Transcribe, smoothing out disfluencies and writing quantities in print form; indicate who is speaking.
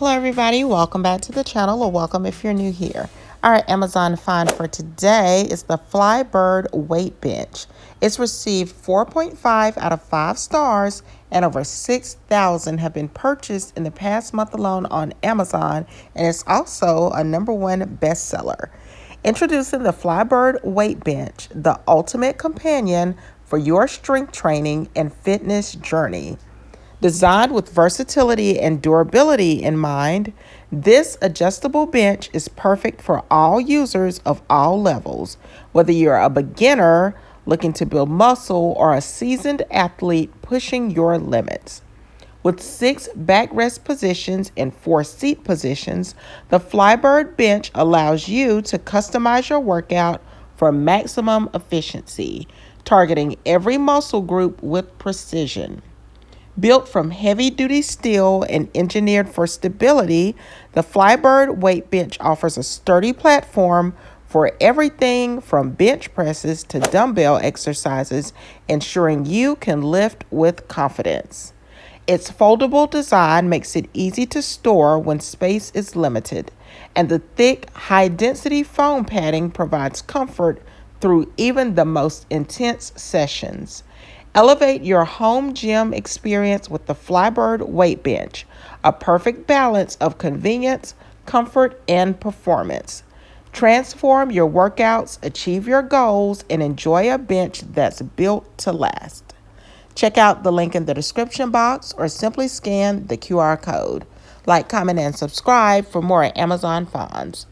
Speaker 1: Hello everybody, welcome back to the channel, or welcome if you're new here. Our Amazon find for today is the Flybird Weight Bench. It's received 4.5 out of 5 stars and over 6,000 have been purchased in the past month alone on Amazon, and it's also a #1 bestseller. Introducing the Flybird Weight Bench, the ultimate companion for your strength training and fitness journey. Designed with versatility and durability in mind, this adjustable bench is perfect for all users of all levels, whether you're a beginner looking to build muscle or a seasoned athlete pushing your limits. With 6 backrest positions and 4 seat positions, the Flybird Bench allows you to customize your workout for maximum efficiency, targeting every muscle group with precision. Built from heavy-duty steel and engineered for stability, the Flybird Weight Bench offers a sturdy platform for everything from bench presses to dumbbell exercises, ensuring you can lift with confidence. Its foldable design makes it easy to store when space is limited, and the thick, high-density foam padding provides comfort through even the most intense sessions. Elevate your home gym experience with the Flybird Weight Bench, a perfect balance of convenience, comfort, and performance. Transform your workouts, achieve your goals, and enjoy a bench that's built to last. Check out the link in the description box or simply scan the QR code. Like, comment, and subscribe for more Amazon finds.